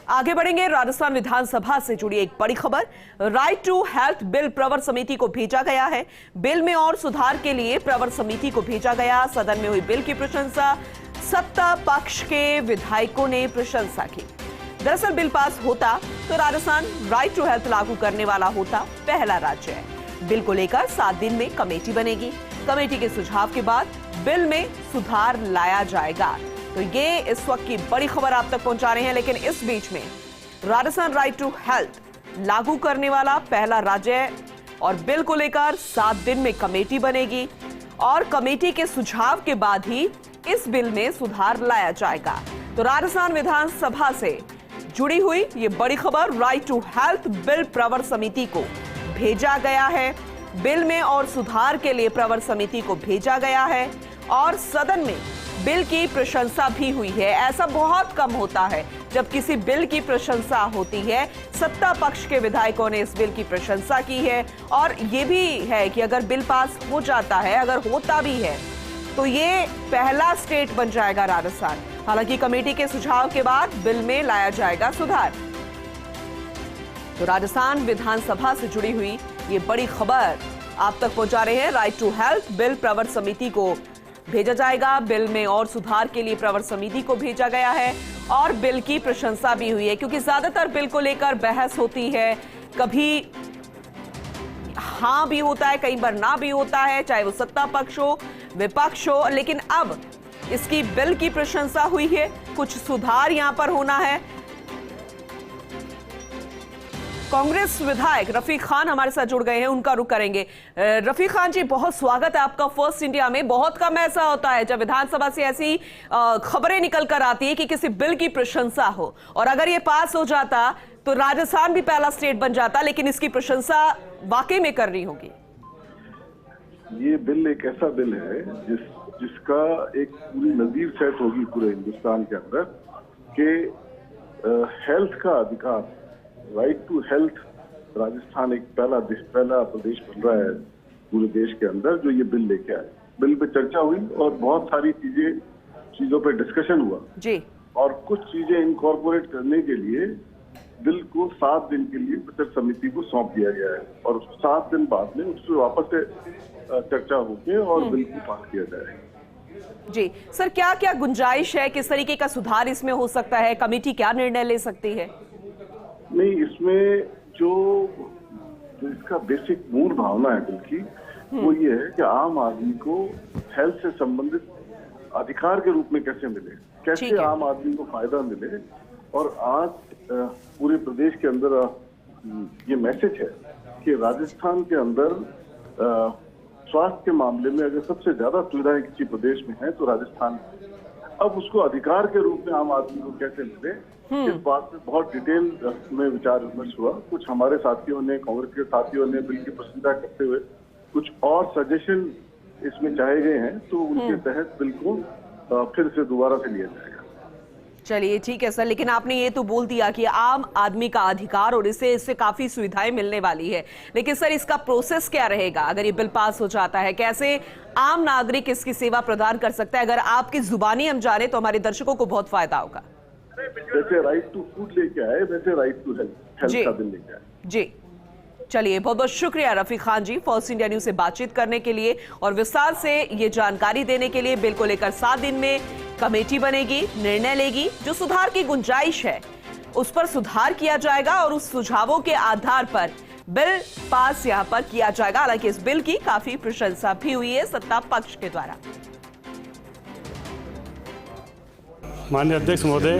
आगे बढ़ेंगे। राजस्थान विधानसभा से जुड़ी एक बड़ी खबर। राइट टू हेल्थ बिल प्रवर समिति को भेजा गया है। बिल में और सुधार के लिए प्रवर समिति को भेजा गया। सदन में हुई बिल की प्रशंसा। सत्ता पक्ष के विधायकों ने प्रशंसा की। दरअसल बिल पास होता तो राजस्थान राइट टू हेल्थ लागू करने वाला होता पहला राज्य है। बिल को लेकर 7 दिन में कमेटी बनेगी। कमेटी के सुझाव के बाद बिल में सुधार लाया जाएगा। तो ये इस वक्त की बड़ी खबर आप तक पहुंचा रहे हैं। लेकिन इस बीच में राजस्थान राइट टू हेल्थ लागू करने वाला पहला राज्य है और बिल को लेकर 7 दिन में कमेटी बनेगी और कमेटी के सुझाव के बाद ही इस बिल में सुधार लाया जाएगा। तो राजस्थान विधानसभा से जुड़ी हुई ये बड़ी खबर, राइट टू हेल्थ बिल प्रवर समिति को भेजा गया है। बिल में और सुधार के लिए प्रवर समिति को भेजा गया है और सदन में बिल की प्रशंसा भी हुई है। ऐसा बहुत कम होता है जब किसी बिल की प्रशंसा होती है। सत्ता पक्ष के विधायकों ने इस बिल की प्रशंसा की है और यह भी है कि अगर बिल पास हो जाता है, अगर होता भी है, तो ये पहला स्टेट बन जाएगा राजस्थान। हालांकि कमेटी के सुझाव के बाद बिल में लाया जाएगा सुधार। तो राजस्थान विधानसभा से जुड़ी हुई ये बड़ी खबर आप तक पहुंचा रहे हैं। राइट टू हेल्थ बिल प्रवर समिति को भेजा जाएगा। बिल में और सुधार के लिए प्रवर समिति को भेजा गया है और बिल की प्रशंसा भी हुई है, क्योंकि ज्यादातर बिल को लेकर बहस होती है। कभी हाँ भी होता है, कई बार ना भी होता है, चाहे वो सत्ता पक्ष हो विपक्ष हो। लेकिन अब इसकी बिल की प्रशंसा हुई है। कुछ सुधार यहां पर होना है। कांग्रेस विधायक रफीक खान हमारे साथ जुड़ गए हैं, उनका रुख करेंगे। रफीक खान जी, बहुत स्वागत है आपका फर्स्ट इंडिया में। बहुत कम ऐसा होता है जब विधानसभा से ऐसी खबरें निकल कर आती है कि किसी बिल की प्रशंसा हो, और अगर ये पास हो जाता तो राजस्थान भी पहला स्टेट बन जाता। लेकिन इसकी प्रशंसा वाकई में करनी होगी। ये बिल एक ऐसा बिल है जिसका एक पूरी नजीर सेट होगी पूरे हिंदुस्तान के अंदर कि हेल्थ का अधिकार, राइट टू हेल्थ, राजस्थान एक पहला प्रदेश बन रहा है पूरे देश के अंदर जो ये बिल लेके आए। बिल पे चर्चा हुई और बहुत सारी चीजों पे डिस्कशन हुआ जी, और कुछ चीजें इनकॉर्पोरेट करने के लिए बिल को 7 दिन के लिए बजट समिति को सौंप दिया गया है और 7 दिन बाद में उससे वापस से चर्चा होके और बिल को पास किया जाएगा। जी सर, क्या क्या गुंजाइश है, किस तरीके का सुधार इसमें हो सकता है, कमेटी क्या निर्णय ले सकती है? नहीं, इसमें जो इसका बेसिक मूल भावना है बिल की, वो ये है कि आम आदमी को हेल्थ से संबंधित अधिकार के रूप में कैसे मिले, कैसे आम आदमी को फायदा मिले। और आज पूरे प्रदेश के अंदर ये मैसेज है कि राजस्थान के अंदर स्वास्थ्य के मामले में अगर सबसे ज्यादा सुविधाएं किसी प्रदेश में है तो राजस्थान। अब उसको अधिकार के रूप में आम आदमी को कैसे मिले, इस बात में बहुत डिटेल में विचार विमर्श हुआ। कुछ हमारे साथियों ने, कांग्रेस के साथियों ने बिल की प्रशंसा करते हुए कुछ और सजेशन इसमें चाहे गए हैं, तो उनके तहत बिल को फिर से दोबारा से लिया जाएगा। चलिए ठीक है सर, लेकिन आपने ये तो बोल दिया कि आम आदमी का अधिकार और इससे काफी सुविधाएं मिलने वाली है। लेकिन सर, इसका प्रोसेस क्या रहेगा अगर ये बिल पास हो जाता है? कैसे आम नागरिक इसकी सेवा प्रदान कर सकता है? अगर आपकी जुबानी हम जाने तो हमारे दर्शकों को बहुत फायदा होगा। जैसे राइट टू फूड लेके आए, वैसे राइट टू हेल्थ का बिल लेके आए। जी चलिए, बहुत बहुत शुक्रिया रफीक खान जी, फर्स्ट इंडिया न्यूज से बातचीत करने के लिए और विस्तार से ये जानकारी देने के लिए। बिल को लेकर 7 दिन में कमेटी बनेगी, निर्णय लेगी। जो सुधार की गुंजाइश है उस पर सुधार किया जाएगा और उस सुझावों के आधार पर बिल पास यहां पर किया जाएगा। हालांकि इस बिल की काफी प्रशंसा भी हुई है सत्ता पक्ष के द्वारा। माननीय अध्यक्ष महोदय,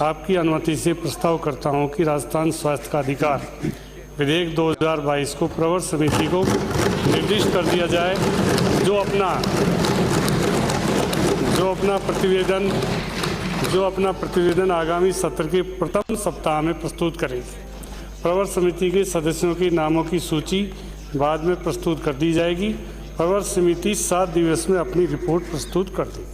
आपकी अनुमति से प्रस्ताव करता हूं कि राजस्थान स्वास्थ्य का अधिकार विधेयक 2022 को प्रवर समिति को निर्दिष्ट कर दिया जाए, जो अपना प्रतिवेदन आगामी सत्र के प्रथम सप्ताह में प्रस्तुत करेगी। प्रवर समिति के सदस्यों के नामों की सूची बाद में प्रस्तुत कर दी जाएगी। प्रवर समिति 7 दिवस में अपनी रिपोर्ट प्रस्तुत कर देगी।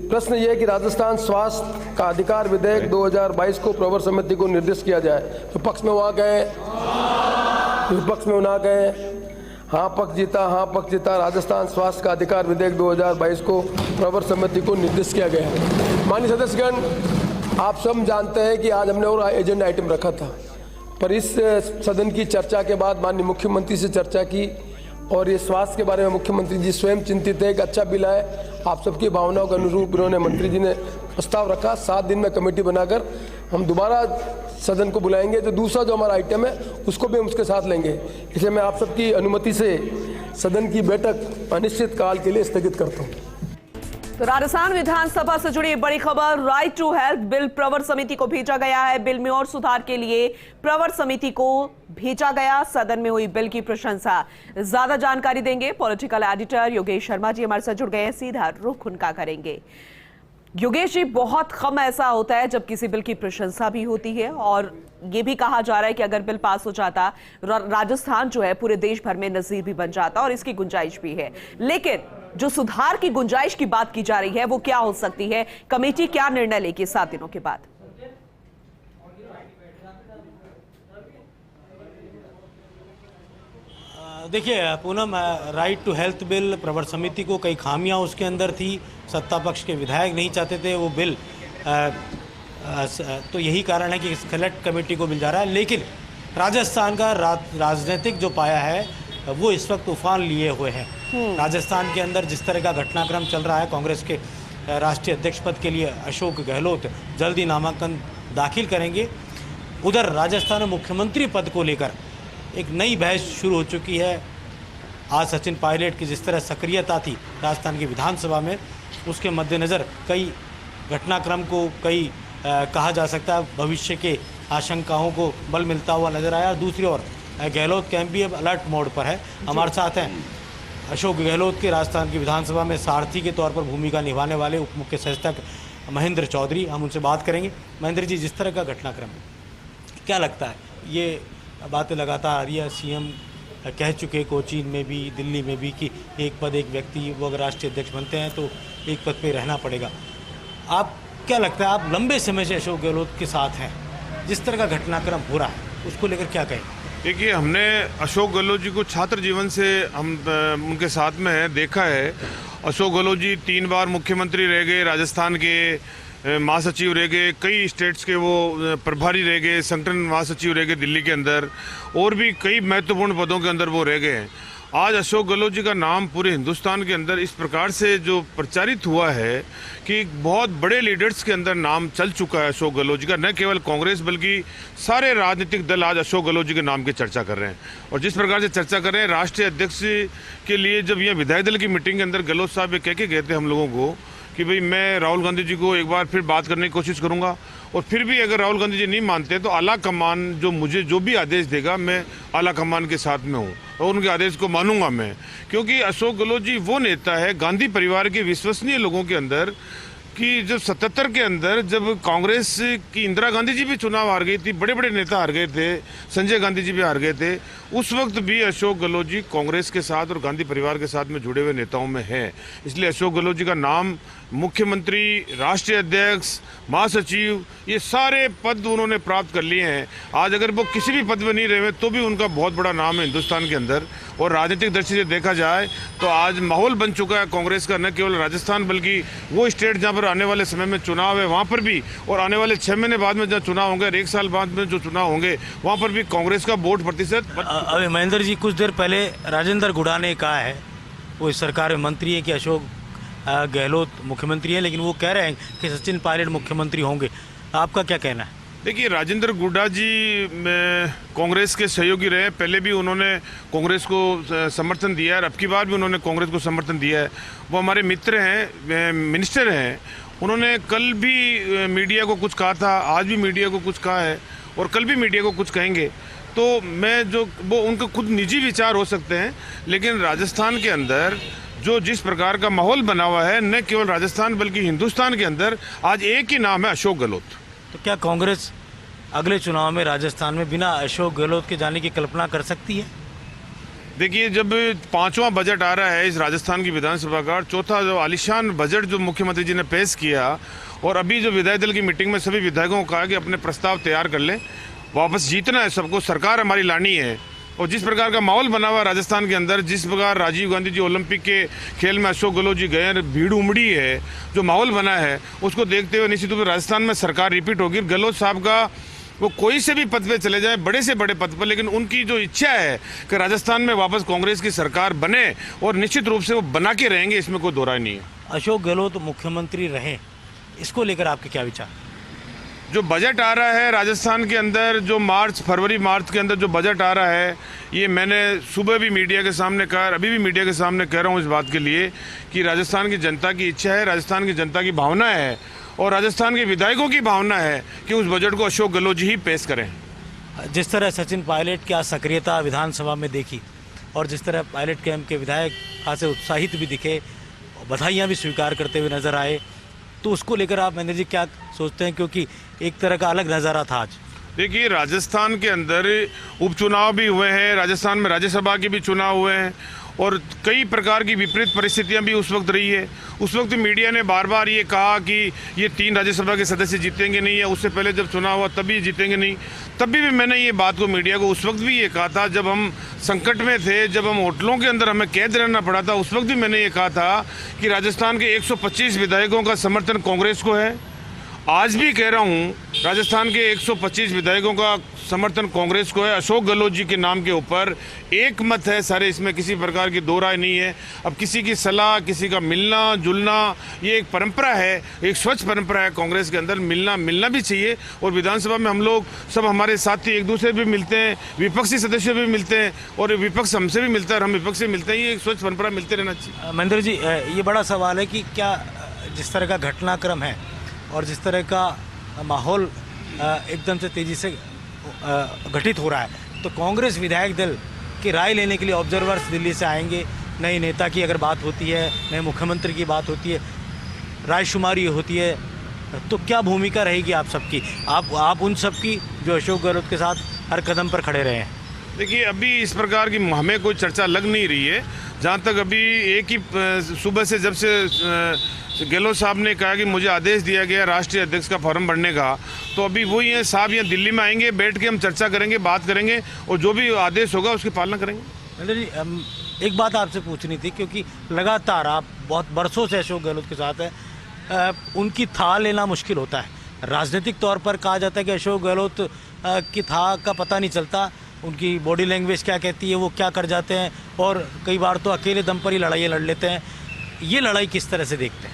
प्रश्न ये है कि राजस्थान स्वास्थ्य का अधिकार विधेयक 2022 को प्रवर समिति को निर्दिष्ट किया जाए। तो पक्ष में वहाँ गए, विपक्ष में ना गए, हाँ पक्ष जीता। राजस्थान स्वास्थ्य का अधिकार विधेयक 2022 को प्रवर समिति को निर्दिष्ट किया गया है। माननीय सदस्यगण, आप सब जानते हैं कि आज हमने और एजेंडा आइटम रखा था, पर इस सदन की चर्चा के बाद माननीय मुख्यमंत्री से चर्चा की और ये स्वास्थ्य के बारे में मुख्यमंत्री जी स्वयं चिंतित है। एक अच्छा बिल है, आप सबकी भावनाओं के अनुरूप इन्होंने मंत्री जी ने प्रस्ताव रखा। 7 दिन में कमेटी बनाकर हम दोबारा सदन को बुलाएंगे। जो दूसरा जो हमारा आइटम है उसको भी हम उसके साथ लेंगे। इसलिए मैं आप सबकी अनुमति से सदन की बैठक अनिश्चित काल के लिए स्थगित करता हूँ। तो राजस्थान विधानसभा से जुड़ी बड़ी खबर, राइट टू हेल्थ बिल प्रवर समिति को भेजा गया है। बिल में और सुधार के लिए प्रवर समिति को भेजा गया। सदन में हुई बिल की प्रशंसा। ज्यादा जानकारी देंगे पॉलिटिकल एडिटर योगेश शर्मा जी हमारे साथ जुड़ गए हैं, सीधा रुख उनका करेंगे। योगेश जी, बहुत कम ऐसा होता है जब किसी बिल की प्रशंसा भी होती है और ये भी कहा जा रहा है कि अगर बिल पास हो जाता राजस्थान जो है पूरे देश भर में नजीर भी बन जाता और इसकी गुंजाइश भी है। लेकिन जो सुधार की गुंजाइश की बात की जा रही है वो क्या हो सकती है? कमेटी क्या निर्णय लेगी 7 दिनों के बाद? देखिए Poonam, right to health bill प्रवर समिति को कई खामियां उसके अंदर थी। सत्ता पक्ष के विधायक नहीं चाहते थे वो बिल, तो यही कारण है कि सेलेक्ट कमेटी को मिल जा रहा है। लेकिन राजस्थान का राजनीतिक जो पाया है वो इस वक्त तूफान लिए हुए है। राजस्थान के अंदर जिस तरह का घटनाक्रम चल रहा है, कांग्रेस के राष्ट्रीय अध्यक्ष पद के लिए अशोक गहलोत जल्द ही नामांकन दाखिल करेंगे। उधर राजस्थान में मुख्यमंत्री पद को लेकर एक नई बहस शुरू हो चुकी है। आज सचिन पायलट की जिस तरह सक्रियता थी राजस्थान की विधानसभा में, उसके मद्देनज़र कई घटनाक्रम को कहा जा सकता है भविष्य के आशंकाओं को बल मिलता हुआ नजर आया। दूसरी ओर गहलोत कैंप भी अब अलर्ट मोड पर है। हमारे साथ हैं अशोक गहलोत के राजस्थान की विधानसभा में सारथी के तौर पर भूमिका निभाने वाले उप मुख्य सचेतक महेंद्र चौधरी, हम उनसे बात करेंगे। महेंद्र जी, जिस तरह का घटनाक्रम है, क्या लगता है? ये बातें लगातार आ रही है, सीएम कह चुके कोचीन में भी दिल्ली में भी कि एक पद एक व्यक्ति, वो अगर राष्ट्रीय अध्यक्ष बनते हैं तो एक पद पे रहना पड़ेगा। आप क्या लगता है, आप लंबे समय से अशोक गहलोत के साथ हैं, जिस तरह का घटनाक्रम हो रहा है उसको लेकर क्या कहें? देखिए, हमने अशोक गहलोत जी को छात्र जीवन से हम उनके साथ में है देखा है। अशोक गहलोत जी 3 बार मुख्यमंत्री रह गए, राजस्थान के महासचिव रह गए, कई स्टेट्स के वो प्रभारी रह गए, संगठन महासचिव रह गए दिल्ली के अंदर, और भी कई महत्वपूर्ण पदों के अंदर वो रह गए हैं। आज अशोक गहलोत जी का नाम पूरे हिंदुस्तान के अंदर इस प्रकार से जो प्रचारित हुआ है कि बहुत बड़े लीडर्स के अंदर नाम चल चुका है अशोक गहलोत जी का। न केवल कांग्रेस बल्कि सारे राजनीतिक दल आज अशोक गहलोत जी के नाम की चर्चा कर रहे हैं। और जिस प्रकार से चर्चा कर रहे हैं, राष्ट्रीय अध्यक्ष के लिए जब यह विधायक दल की मीटिंग के अंदर गहलोत साहब ये कह के गए थे हम लोगों को कि भाई मैं राहुल गांधी जी को एक बार फिर बात करने की कोशिश करूंगा, और फिर भी अगर राहुल गांधी जी नहीं मानते तो आला कमान मुझे जो भी आदेश देगा मैं आला कमान के साथ में हूँ और उनके आदेश को मानूंगा मैं। क्योंकि अशोक गहलोत जी वो नेता है गांधी परिवार के विश्वसनीय लोगों के अंदर कि जब 77 के अंदर जब कांग्रेस की इंदिरा गांधी जी भी चुनाव हार गई थी, बड़े बड़े नेता हार गए थे, संजय गांधी जी भी हार गए थे, उस वक्त भी अशोक गहलोत जी कांग्रेस के साथ और गांधी परिवार के साथ में जुड़े हुए नेताओं में है। इसलिए अशोक गहलोत जी का नाम मुख्यमंत्री, राष्ट्रीय अध्यक्ष, महासचिव, ये सारे पद उन्होंने प्राप्त कर लिए हैं। आज अगर वो किसी भी पद में नहीं रहे तो भी उनका बहुत बड़ा नाम है हिंदुस्तान के अंदर। और राजनीतिक दृष्टि से देखा जाए तो आज माहौल बन चुका है कांग्रेस का, न केवल राजस्थान बल्कि वो स्टेट जहाँ पर आने वाले समय में चुनाव है वहाँ पर भी, और आने वाले 6 महीने बाद में जहाँ चुनाव होंगे और 1 साल बाद में जो चुनाव होंगे वहाँ पर भी कांग्रेस का वोट प्रतिशत। अभी महेंद्र जी, कुछ देर पहले राजेंद्र गुड़ा ने कहा है, वो इस सरकार में मंत्री है, कि अशोक गहलोत मुख्यमंत्री है, लेकिन वो कह रहे हैं कि सचिन पायलट मुख्यमंत्री होंगे। आपका क्या कहना है? देखिए, राजेंद्र गुड़ा जी कांग्रेस के सहयोगी रहे, पहले भी उन्होंने कांग्रेस को समर्थन दिया है और अब की बार भी उन्होंने कांग्रेस को समर्थन दिया है। वो हमारे मित्र हैं, मिनिस्टर हैं। उन्होंने कल भी मीडिया को कुछ कहा था, आज भी मीडिया को कुछ कहा है और कल भी मीडिया को कुछ कहेंगे। तो वो उनके खुद निजी विचार हो सकते हैं, लेकिन राजस्थान के अंदर जिस प्रकार का माहौल बना हुआ है, न केवल राजस्थान बल्कि हिंदुस्तान के अंदर आज एक ही नाम है अशोक गहलोत। तो क्या कांग्रेस अगले चुनाव में राजस्थान में बिना अशोक गहलोत के जाने की कल्पना कर सकती है? देखिए, जब 5वां बजट आ रहा है इस राजस्थान की विधानसभा का, चौथा जो आलिशान बजट जो मुख्यमंत्री जी ने पेश किया, और अभी जो विधायक दल की मीटिंग में सभी विधायकों को कहा कि अपने प्रस्ताव तैयार कर लें, वापस जीतना है सबको, सरकार हमारी लानी है, और जिस प्रकार का माहौल बना हुआ राजस्थान के अंदर, जिस प्रकार राजीव गांधी जी ओलंपिक के खेल में अशोक गहलोत जी गए, भीड़ उमड़ी है, जो माहौल बना है उसको देखते हुए निश्चित रूप से राजस्थान में सरकार रिपीट होगी। गहलोत साहब का वो कोई से भी पद पे चले जाए, बड़े से बड़े पद पर, लेकिन उनकी जो इच्छा है कि राजस्थान में वापस कांग्रेस की सरकार बने और निश्चित रूप से वो बना के रहेंगे, इसमें कोई दो राय नहीं है। अशोक गहलोत मुख्यमंत्री रहे, इसको लेकर आपके क्या विचार? जो बजट आ रहा है राजस्थान के अंदर, जो फरवरी मार्च के अंदर जो बजट आ रहा है, ये मैंने सुबह भी मीडिया के सामने कहा, अभी भी मीडिया के सामने कह रहा हूँ इस बात के लिए कि राजस्थान की जनता की इच्छा है, राजस्थान की जनता की भावना है और राजस्थान के विधायकों की भावना है कि उस बजट को अशोक गहलोत जी ही पेश करें। जिस तरह सचिन पायलट की आज सक्रियता विधानसभा में देखी और जिस तरह पायलट कैंप के विधायक खासे उत्साहित भी दिखे, बधाइयाँ भी स्वीकार करते हुए नजर आए, तो उसको लेकर आप महेंद्र जी क्या सोचते हैं? क्योंकि एक तरह का अलग नज़ारा था आज। देखिए, राजस्थान के अंदर उपचुनाव भी हुए हैं, राजस्थान में राज्यसभा के भी चुनाव हुए हैं और कई प्रकार की विपरीत परिस्थितियां भी उस वक्त रही है। उस वक्त मीडिया ने बार बार ये कहा कि ये 3 राज्यसभा के सदस्य जीतेंगे नहीं, या उससे पहले जब चुनाव हुआ तभी जीतेंगे नहीं। तभी भी मैंने ये बात को मीडिया को उस वक्त भी ये कहा था, जब हम संकट में थे, जब हम होटलों के अंदर हमें कैद रहना पड़ा था, उस वक्त भी मैंने ये कहा था कि राजस्थान के 125 विधायकों का समर्थन कांग्रेस को है। आज भी कह रहा हूँ, राजस्थान के 125 विधायकों का समर्थन कांग्रेस को है। अशोक गहलोत जी के नाम के ऊपर एक मत है सारे, इसमें किसी प्रकार की दो राय नहीं है। अब किसी की सलाह, किसी का मिलना जुलना, ये एक परंपरा है, एक स्वच्छ परंपरा है कांग्रेस के अंदर। मिलना भी चाहिए और विधानसभा में हम लोग सब, हमारे साथी एक दूसरे भी मिलते हैं, विपक्षी सदस्य भी मिलते हैं और विपक्ष हमसे भी मिलता है और हम विपक्ष से मिलते हैं। ये एक स्वच्छ परंपरा मिलते रहना चाहिए। महेंद्र जी, ये बड़ा सवाल है कि क्या जिस तरह का घटनाक्रम है और जिस तरह का माहौल एकदम से तेज़ी से घटित हो रहा है, तो कांग्रेस विधायक दल की राय लेने के लिए ऑब्जर्वर्स दिल्ली से आएंगे। नए नेता की अगर बात होती है, नए मुख्यमंत्री की बात होती है, रायशुमारी होती है, तो क्या भूमिका रहेगी आप सबकी, आप उन सबकी जो अशोक गहलोत के साथ हर कदम पर खड़े रहे हैं? देखिए, अभी इस प्रकार की हमें कोई चर्चा लग नहीं रही है। जहाँ तक अभी एक ही सुबह से जब से गहलोत साहब ने कहा कि मुझे आदेश दिया गया राष्ट्रीय अध्यक्ष का फॉर्म भरने का, तो अभी वही है साहब यहाँ दिल्ली में आएंगे, बैठ के हम चर्चा करेंगे, बात करेंगे और जो भी आदेश होगा उसकी पालना करेंगे। महेंद्र जी, एक बात आपसे पूछनी थी, क्योंकि लगातार आप बहुत बरसों से अशोक गहलोत के साथ हैं, उनकी था लेना मुश्किल होता है। राजनीतिक तौर पर कहा जाता है कि अशोक गहलोत की था का पता नहीं चलता, उनकी बॉडी लैंग्वेज क्या कहती है, वो क्या कर जाते हैं और कई बार तो अकेले दम पर ही लड़ाइयाँ लड़ लेते हैं। ये लड़ाई किस तरह से देखते हैं?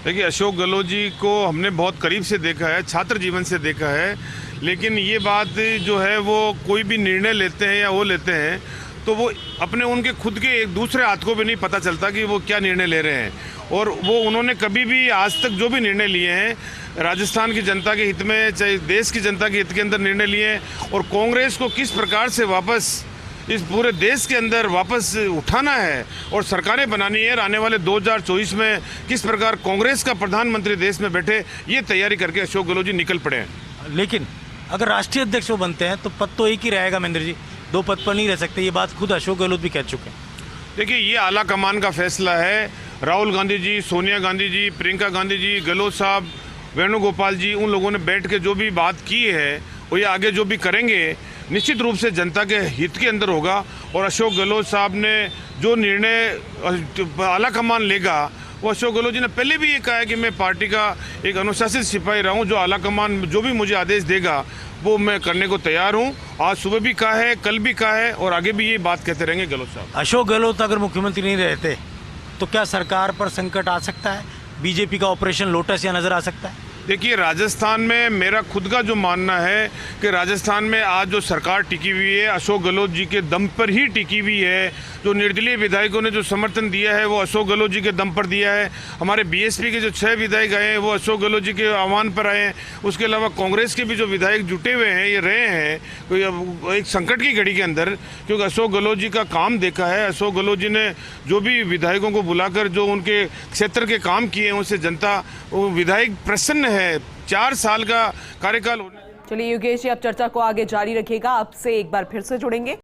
देखिए, अशोक गहलोत जी को हमने बहुत करीब से देखा है, छात्र जीवन से देखा है, लेकिन ये बात जो है वो कोई भी निर्णय लेते हैं या वो लेते हैं तो वो अपने उनके खुद के एक दूसरे हाथ को भी नहीं पता चलता कि वो क्या निर्णय ले रहे हैं। और वो उन्होंने कभी भी आज तक जो भी निर्णय लिए हैं राजस्थान की जनता के हित में, चाहे देश की जनता के हित के अंदर निर्णय लिए हैं। और कांग्रेस को किस प्रकार से वापस इस पूरे देश के अंदर वापस उठाना है और सरकारें बनानी है, आने वाले 2024 में किस प्रकार कांग्रेस का प्रधानमंत्री देश में बैठे, ये तैयारी करके अशोक गहलोत जी निकल पड़े हैं। लेकिन अगर राष्ट्रीय अध्यक्ष वो बनते हैं तो पद तो एक ही रहेगा महेंद्र जी, 2 पद पर नहीं रह सकते। ये बात खुद अशोक गहलोत भी कह चुके हैं। देखिए, ये आला कमान का फैसला है। राहुल गांधी जी, सोनिया गांधी जी, प्रियंका गांधी जी, गहलोत साहब, वेणुगोपाल जी, उन लोगों ने बैठ के जो भी बात की है वो ये आगे जो भी करेंगे निश्चित रूप से जनता के हित के अंदर होगा। और अशोक गहलोत साहब ने जो निर्णय आला कमान लेगा, वो अशोक गहलोत जी ने पहले भी ये कहा है कि मैं पार्टी का एक अनुशासित सिपाही रहा हूँ, जो आला कमान जो भी मुझे आदेश देगा वो मैं करने को तैयार हूँ। आज सुबह भी कहा है, कल भी कहा है और आगे भी ये बात कहते रहेंगे गहलोत साहब। अशोक गहलोत अगर मुख्यमंत्री नहीं रहते तो क्या सरकार पर संकट आ सकता है? बीजेपी का ऑपरेशन लोटस या नजर आ सकता है? देखिए, राजस्थान में मेरा खुद का जो मानना है कि राजस्थान में आज जो सरकार टिकी हुई है अशोक गहलोत जी के दम पर ही टिकी हुई है। जो निर्दलीय विधायकों ने जो समर्थन दिया है वो अशोक गहलोत जी के दम पर दिया है। हमारे बीएसपी के जो 6 विधायक आए हैं वो अशोक गहलोत जी के आह्वान पर आए हैं। उसके अलावा कांग्रेस के भी जो विधायक जुटे हुए हैं, ये रहे हैं कोई एक संकट की घड़ी के अंदर, क्योंकि अशोक गहलोत जी का काम देखा है। अशोक गहलोत जी ने जो भी विधायकों को बुलाकर जो उनके क्षेत्र के काम किए हैं उससे जनता विधायक प्रसन्न है। 4 साल का कार्यकाल होने। चलिए योगेश जी, अब चर्चा को आगे जारी रखिएगा, आपसे एक बार फिर से जुड़ेंगे।